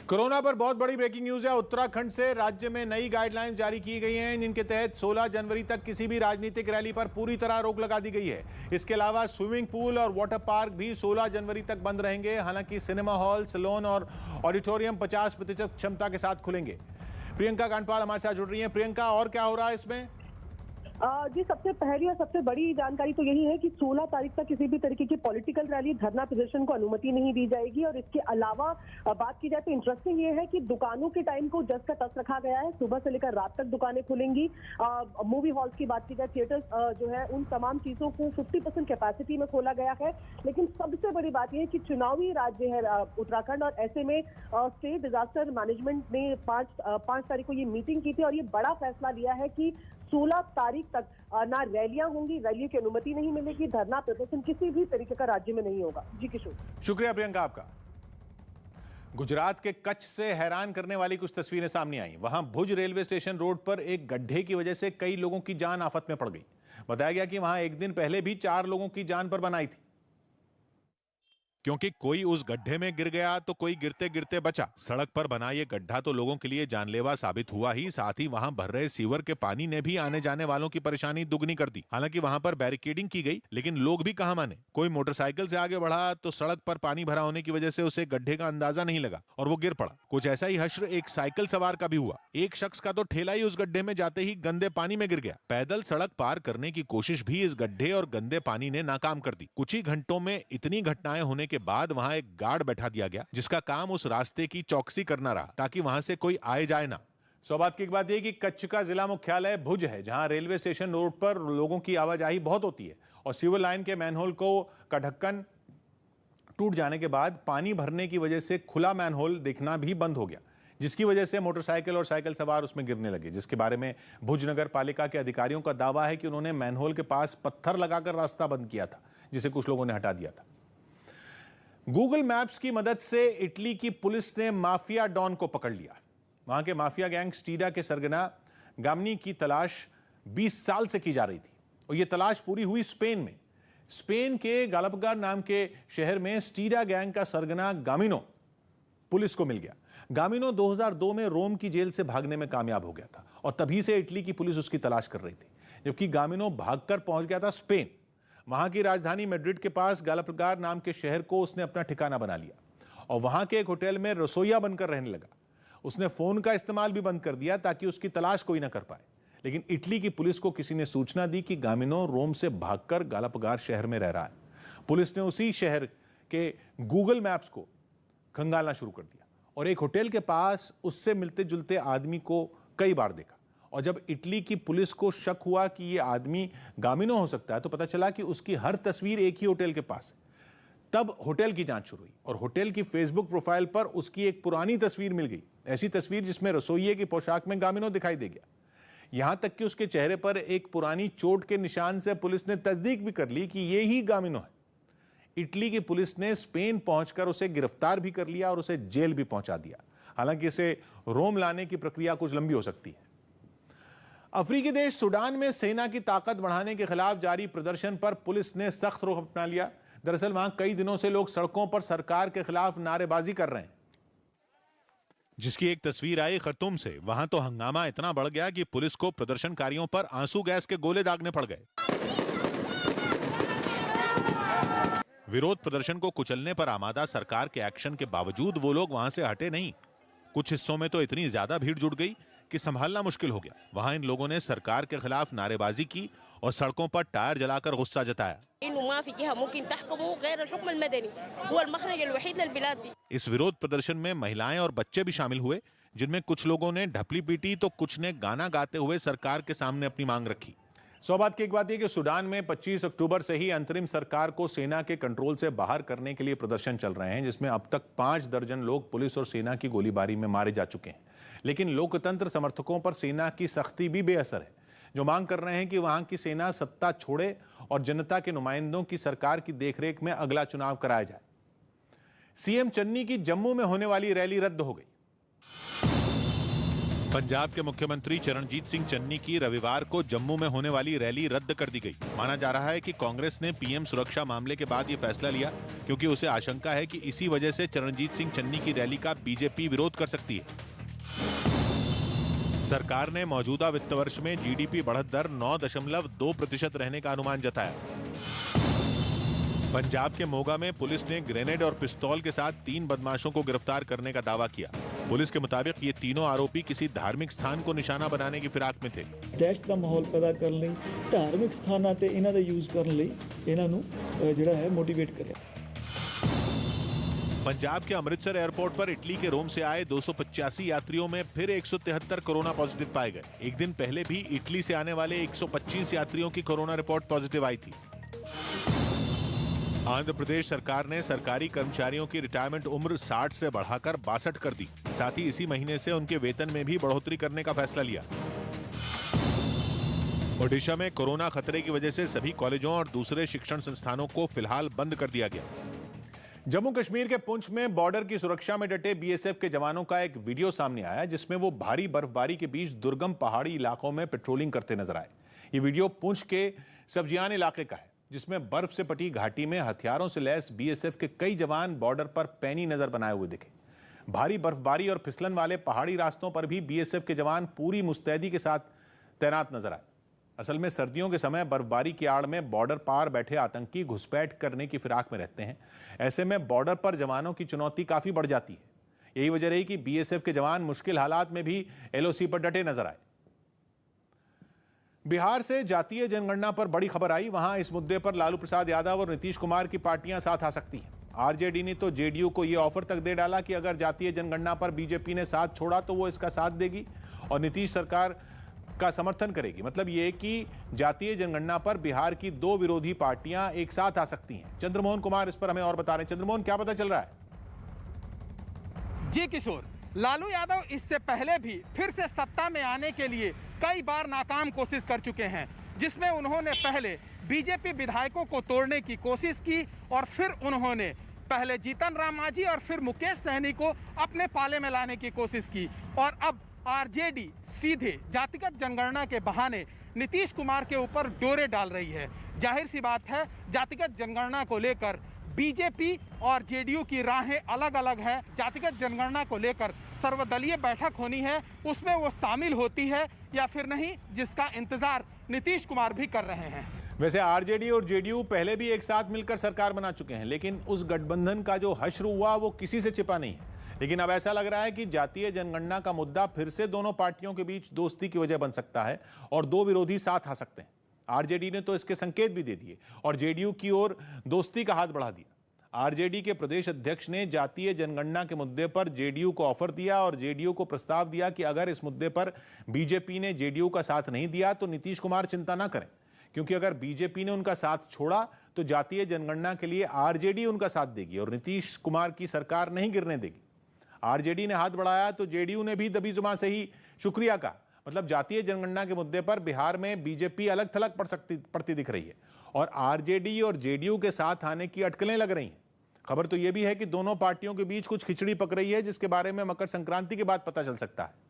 कोरोना पर बहुत बड़ी ब्रेकिंग न्यूज है। उत्तराखंड से राज्य में नई गाइडलाइंस जारी की गई हैं, जिनके तहत 16 जनवरी तक किसी भी राजनीतिक रैली पर पूरी तरह रोक लगा दी गई है। इसके अलावा स्विमिंग पूल और वाटर पार्क भी 16 जनवरी तक बंद रहेंगे। हालांकि सिनेमा हॉल, सैलून और ऑडिटोरियम 50% क्षमता के साथ खुलेंगे। प्रियंका कांडपाल हमारे साथ जुड़ रही हैं। प्रियंका, और क्या हो रहा है इसमें? जी, सबसे पहली और सबसे बड़ी जानकारी तो यही है कि 16 तारीख तक किसी भी तरीके की पॉलिटिकल रैली, धरना प्रदर्शन को अनुमति नहीं दी जाएगी। और इसके अलावा बात की जाए तो इंटरेस्टिंग ये है कि दुकानों के टाइम को 10 का 10 रखा गया है। सुबह से लेकर रात तक दुकानें खुलेंगी। मूवी हॉल्स की बात की जाए, थिएटर्स जो है, उन तमाम चीजों को 50% कैपेसिटी में खोला गया है। लेकिन सबसे बड़ी बात यह है कि चुनावी राज्य है उत्तराखंड, और ऐसे में स्टेट डिजास्टर मैनेजमेंट ने 5 तारीख को ये मीटिंग की थी और ये बड़ा फैसला लिया है कि 16 तारीख तक ना रैलियां होंगी, रैलियों की अनुमति नहीं मिलेगी, धरना प्रदर्शन किसी भी तरीके का राज्य में नहीं होगा। जी किशोर। शुक्रिया प्रियंका आपका। गुजरात के कच्छ से हैरान करने वाली कुछ तस्वीरें सामने आई। वहां भुज रेलवे स्टेशन रोड पर एक गड्ढे की वजह से कई लोगों की जान आफत में पड़ गई। बताया गया कि वहां एक दिन पहले भी 4 लोगों की जान पर बनाई थी। क्योंकि कोई उस गड्ढे में गिर गया तो कोई गिरते गिरते बचा। सड़क पर बना ये गड्ढा तो लोगों के लिए जानलेवा साबित हुआ ही, साथ ही वहां भर रहे सीवर के पानी ने भी आने जाने वालों की परेशानी दुगनी कर दी। हालांकि वहां पर बैरिकेडिंग की गई, लेकिन लोग भी कहां माने। कोई मोटरसाइकिल से आगे बढ़ा तो सड़क पर पानी भरा होने की वजह से उसे गड्ढे का अंदाजा नहीं लगा और वो गिर पड़ा। कुछ ऐसा ही हश्र एक साइकिल सवार का भी हुआ। एक शख्स का तो ठेला ही उस गड्ढे में जाते ही गंदे पानी में गिर गया। पैदल सड़क पार करने की कोशिश भी इस गड्ढे और गंदे पानी ने नाकाम कर दी। कुछ ही घंटों में इतनी घटनाएं होने के बाद वहां एक गार्ड बैठा दिया गया, जिसका काम उस रास्ते की चौकसी करना रहा, ताकि वहां से कोई आए जाए ना। सौभाग्य की बात यह कि कच्छ का जिला मुख्यालय भुज है, जहां रेलवे स्टेशन रोड पर लोगों की आवाजाही बहुत होती है और सिविल लाइन के मैनहोल का ढक्कन टूट जाने के बाद पानी भरने की वजह से खुला मैनहोल दिखना भी बंद हो गया, जिसकी वजह से मोटरसाइकिल और साइकिल सवार उसमें गिरने लगे। जिसके बारे में भुज नगर पालिका के अधिकारियों का दावा है कि उन्होंने मैनहोल के पास पत्थर लगाकर रास्ता बंद किया था, जिसे कुछ लोगों ने हटा दिया था। गूगल मैप्स की मदद से इटली की पुलिस ने माफिया डॉन को पकड़ लिया। वहां के माफिया गैंग स्टीडा के सरगना गामनी की तलाश 20 साल से की जा रही थी और यह तलाश पूरी हुई स्पेन में। स्पेन के गालापागोस नाम के शहर में स्टीरा गैंग का सरगना गामिनो पुलिस को मिल गया। गामिनो 2002 में रोम की जेल से भागने में कामयाब हो गया था और तभी से इटली की पुलिस उसकी तलाश कर रही थी, जबकि गामिनो भागकर पहुंच गया था स्पेन। वहां की राजधानी मैड्रिड के पास गालापागोस नाम के शहर को उसने अपना ठिकाना बना लिया और वहां के एक होटल में रसोइया बनकर रहने लगा। उसने फोन का इस्तेमाल भी बंद कर दिया ताकि उसकी तलाश कोई ना कर पाए। लेकिन इटली की पुलिस को किसी ने सूचना दी कि गामिनो रोम से भागकर गालापागोस शहर में रह रहा है। पुलिस ने उसी शहर के गूगल मैप्स को खंगालना शुरू कर दिया और एक होटल के पास उससे मिलते जुलते आदमी को कई बार देखा। और जब इटली की पुलिस को शक हुआ कि यह आदमी गामिनो हो सकता है, तो पता चला कि उसकी हर तस्वीर एक ही होटल के पास है। तब होटल की जांच शुरू हुई और होटल की फेसबुक प्रोफाइल पर उसकी एक पुरानी तस्वीर मिल गई, ऐसी तस्वीर जिसमें रसोइये की पोशाक में गामिनो दिखाई दे गया। यहां तक कि उसके चेहरे पर एक पुरानी चोट के निशान से पुलिस ने तस्दीक भी कर ली कि ये ही गामिनो है। इटली की पुलिस ने स्पेन पहुंचकर उसे गिरफ्तार भी कर लिया और उसे जेल भी पहुंचा दिया। हालांकि इसे रोम लाने की प्रक्रिया कुछ लंबी हो सकती है। अफ्रीकी देश सूडान में सेना की ताकत बढ़ाने के खिलाफ जारी प्रदर्शन पर पुलिस ने सख्त रुख अपना लिया। दरअसल वहां कई दिनों से लोग सड़कों पर सरकार के खिलाफ नारेबाजी कर रहे हैं, जिसकी एक तस्वीर आई खर्तूम से। वहां तो हंगामा इतना बढ़ गया कि पुलिस को प्रदर्शनकारियों पर आंसू गैस के गोले दागने पड़ गए। विरोध प्रदर्शन को कुचलने पर आमादा सरकार के एक्शन के बावजूद वो लोग वहां से हटे नहीं। कुछ हिस्सों में तो इतनी ज्यादा भीड़ जुट गई कि संभालना मुश्किल हो गया। वहां इन लोगों ने सरकार के खिलाफ नारेबाजी की और सड़कों पर टायर जलाकर गुस्सा जताया। इस विरोध प्रदर्शन में महिलाएं और बच्चे भी शामिल हुए, जिनमें कुछ लोगों ने ढपली पीटी तो कुछ ने गाना गाते हुए सरकार के सामने अपनी मांग रखी। सौभाग्य की एक बात यह कि सूडान में 25 अक्टूबर से ही अंतरिम सरकार को सेना के कंट्रोल से बाहर करने के लिए प्रदर्शन चल रहे हैं, जिसमें अब तक 5 दर्जन लोग पुलिस और सेना की गोलीबारी में मारे जा चुके हैं। लेकिन लोकतंत्र समर्थकों पर सेना की सख्ती भी बेअसर है, जो मांग कर रहे हैं कि वहां की सेना सत्ता छोड़े और जनता के नुमाइंदों की सरकार की देखरेख में अगला चुनाव कराया जाए। सीएम चन्नी की जम्मू में होने वाली रैली रद्द हो गई। पंजाब के मुख्यमंत्री चरणजीत सिंह चन्नी की रविवार को जम्मू में होने वाली रैली रद्द कर दी गई। माना जा रहा है कि कांग्रेस ने पीएम सुरक्षा मामले के बाद ये फैसला लिया क्योंकि उसे आशंका है कि इसी वजह से चरणजीत सिंह चन्नी की रैली का बीजेपी विरोध कर सकती है। सरकार ने मौजूदा वित्त वर्ष में जीडीपी बढ़त दर 9.2% रहने का अनुमान जताया। पंजाब के मोगा में पुलिस ने ग्रेनेड और पिस्तौल के साथ 3 बदमाशों को गिरफ्तार करने का दावा किया। पुलिस के मुताबिक ये तीनों आरोपी किसी धार्मिक स्थान को निशाना बनाने की फिराक में थे। दहशत का माहौल पैदा करने ਲਈ धार्मिक स्थानां ते इन्हां दा यूज करने ਲਈ इन्हां नूं ਜਿਹੜਾ है मोटिवेट करें। पंजाब के अमृतसर एयरपोर्ट पर इटली के रोम से आए 285 यात्रियों में फिर 173 कोरोना पॉजिटिव पाए गए। एक दिन पहले भी इटली से आने वाले 125 यात्रियों की कोरोना रिपोर्ट पॉजिटिव आई थी। आंध्र प्रदेश सरकार ने सरकारी कर्मचारियों की रिटायरमेंट उम्र 60 से बढ़ाकर 62 कर दी। साथ ही इसी महीने से उनके वेतन में भी बढ़ोतरी करने का फैसला लिया। ओडिशा में कोरोना खतरे की वजह से सभी कॉलेजों और दूसरे शिक्षण संस्थानों को फिलहाल बंद कर दिया गया। जम्मू कश्मीर के पुंछ में बॉर्डर की सुरक्षा में डटे बीएसएफ के जवानों का एक वीडियो सामने आया, जिसमें वो भारी बर्फबारी के बीच दुर्गम पहाड़ी इलाकों में पेट्रोलिंग करते नजर आए। ये वीडियो पुंछ के सब्जियान इलाके का है, जिसमें बर्फ से पटी घाटी में हथियारों से लैस बीएसएफ के कई जवान बॉर्डर पर पैनी नजर बनाए हुए दिखे। भारी बर्फबारी और फिसलन वाले पहाड़ी रास्तों पर भी बीएसएफ के जवान पूरी मुस्तैदी के साथ तैनात नजर आए। असल में सर्दियों के समय बर्फबारी की आड़ में बॉर्डर पार बैठे आतंकी घुसपैठ करने की फिराक में रहते हैं। ऐसे में बॉर्डर पर जवानों की चुनौती काफी बढ़ जाती है। यही वजह रही कि बीएसएफ के जवान मुश्किल हालात में भी एलओसी पर डटे नजर आए। बिहार से जातीय जनगणना पर बड़ी खबर आई। वहां इस मुद्दे पर लालू प्रसाद यादव और नीतीश कुमार की पार्टियां साथ आ सकती हैं। आरजेडी ने तो जेडीयू को यह ऑफर तक दे डाला कि अगर जातीय जनगणना पर बीजेपी ने साथ छोड़ा तो वो इसका साथ देगी और नीतीश सरकार का समर्थन करेगी। मतलब ये कि जातीय जनगणना पर बिहार की 2 विरोधी पार्टियां एक साथ आ सकती हैं। चंद्रमोहन कुमार इस पर हमें और बता रहे हैं। चंद्रमोहन, क्या पता चल रहा है? जी किशोर, लालू यादव इससे पहले भी फिर से सत्ता में आने के लिए कई बार नाकाम कोशिश कर चुके हैं, जिसमें उन्होंने पहले बीजेपी विधायकों को तोड़ने की कोशिश की और फिर उन्होंने पहले जीतन राम मांझी और फिर मुकेश सहनी को अपने पाले में लाने की कोशिश की और अब आरजेडी सीधे जातिगत जनगणना के बहाने नीतीश कुमार के ऊपर डोरे डाल रही है। जाहिर सी बात है, जातिगत जनगणना को लेकर बीजेपी और जेडीयू की राहें अलग अलग है। जातिगत जनगणना को लेकर सर्वदलीय बैठक होनी है, उसमें वो शामिल होती है या फिर नहीं, जिसका इंतजार नीतीश कुमार भी कर रहे हैं। वैसे आरजेडी और जेडीयू पहले भी एक साथ मिलकर सरकार बना चुके हैं, लेकिन उस गठबंधन का जो हश्र हुआ वो किसी से छिपा नहीं है। लेकिन अब ऐसा लग रहा है कि जातीय जनगणना का मुद्दा फिर से दोनों पार्टियों के बीच दोस्ती की वजह बन सकता है और दो विरोधी साथ आ सकते हैं। आरजेडी ने तो इसके संकेत भी दे दिए और जेडीयू की ओर दोस्ती का हाथ बढ़ा दिया। आरजेडी के प्रदेश अध्यक्ष ने जातीय जनगणना के मुद्दे पर जेडीयू को ऑफर दिया और जेडीयू को प्रस्ताव दिया कि अगर इस मुद्दे पर बीजेपी ने जेडीयू का साथ नहीं दिया तो नीतीश कुमार चिंता ना करें, क्योंकि अगर बीजेपी ने उनका साथ छोड़ा तो जातीय जनगणना के लिए आरजेडी उनका साथ देगी और नीतीश कुमार की सरकार नहीं गिरने देगी। आरजेडी ने हाथ बढ़ाया तो जेडीयू ने भी दबी जुबान से ही शुक्रिया कहा। मतलब जातीय जनगणना के मुद्दे पर बिहार में बीजेपी अलग थलग पड़ती दिख रही है और आरजेडी और जेडीयू के साथ आने की अटकलें लग रही हैं। खबर तो यह भी है कि दोनों पार्टियों के बीच कुछ खिचड़ी पक रही है, जिसके बारे में मकर संक्रांति के बाद पता चल सकता है।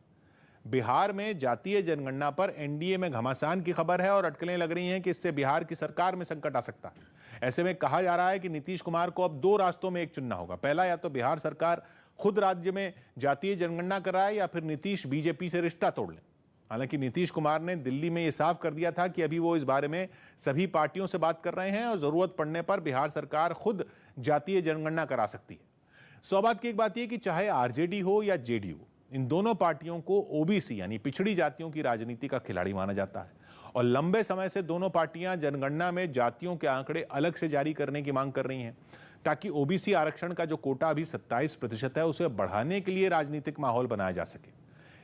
बिहार में जातीय जनगणना पर एनडीए में घमासान की खबर है और अटकलें लग रही हैं कि इससे बिहार की सरकार में संकट आ सकता है। ऐसे में कहा जा रहा है कि नीतीश कुमार को अब दो रास्तों में एक चुनना होगा। पहला, या तो बिहार सरकार खुद राज्य में जातीय जनगणना कराए या फिर नीतीश बीजेपी से रिश्ता तोड़ ले। हालांकि नीतीश कुमार ने दिल्ली में यह साफ कर दिया था कि अभी वो इस बारे में सभी पार्टियों से बात कर रहे हैं और जरूरत पड़ने पर बिहार सरकार खुद जातीय जनगणना करा सकती है। सौभाग्य की एक बात यह कि चाहे आरजेडी हो या जेडीयू, इन दोनों पार्टियों को ओबीसी यानी पिछड़ी जातियों की राजनीति का खिलाड़ी माना जाता है और लंबे समय से दोनों पार्टियां जनगणना में जातियों के आंकड़े अलग से जारी करने की मांग कर रही हैं, ताकि ओबीसी आरक्षण का जो कोटा अभी 27% है उसे बढ़ाने के लिए राजनीतिक माहौल बनाया जा सके,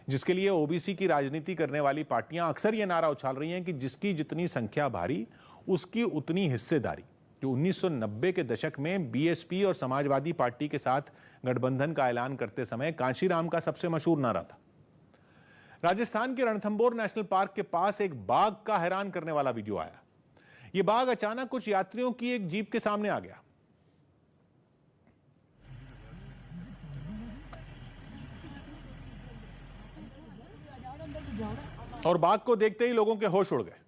जिसके लिए ओबीसी की राजनीति करने वाली पार्टियां अक्सर यह नारा उछाल रही हैं कि जिसकी जितनी संख्या भारी उसकी उतनी हिस्सेदारी। जो 1990 के दशक में बीएसपी और समाजवादी पार्टी के साथ गठबंधन का ऐलान करते समय कांशीराम का सबसे मशहूर नारा था। राजस्थान के रणथंभौर नेशनल पार्क के पास एक बाघ का हैरान करने वाला वीडियो आया। यह बाघ अचानक कुछ यात्रियों की एक जीप के सामने आ गया और बाघ को देखते ही लोगों के होश उड़ गए।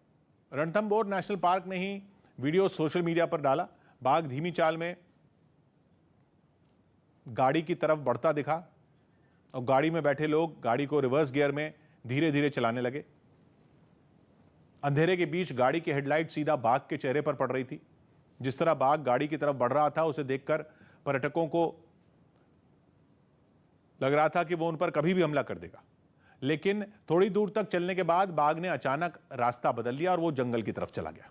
रणथंभौर नेशनल पार्क ने ही वीडियो सोशल मीडिया पर डाला। बाघ धीमी चाल में गाड़ी की तरफ बढ़ता दिखा और गाड़ी में बैठे लोग गाड़ी को रिवर्स गियर में धीरे धीरे चलाने लगे। अंधेरे के बीच गाड़ी की हेडलाइट सीधा बाघ के चेहरे पर पड़ रही थी। जिस तरह बाघ गाड़ी की तरफ बढ़ रहा था, उसे देखकर पर्यटकों को लग रहा था कि वो उन पर कभी भी हमला कर देगा, लेकिन थोड़ी दूर तक चलने के बाद बाघ ने अचानक रास्ता बदल लिया और वो जंगल की तरफ चला गया।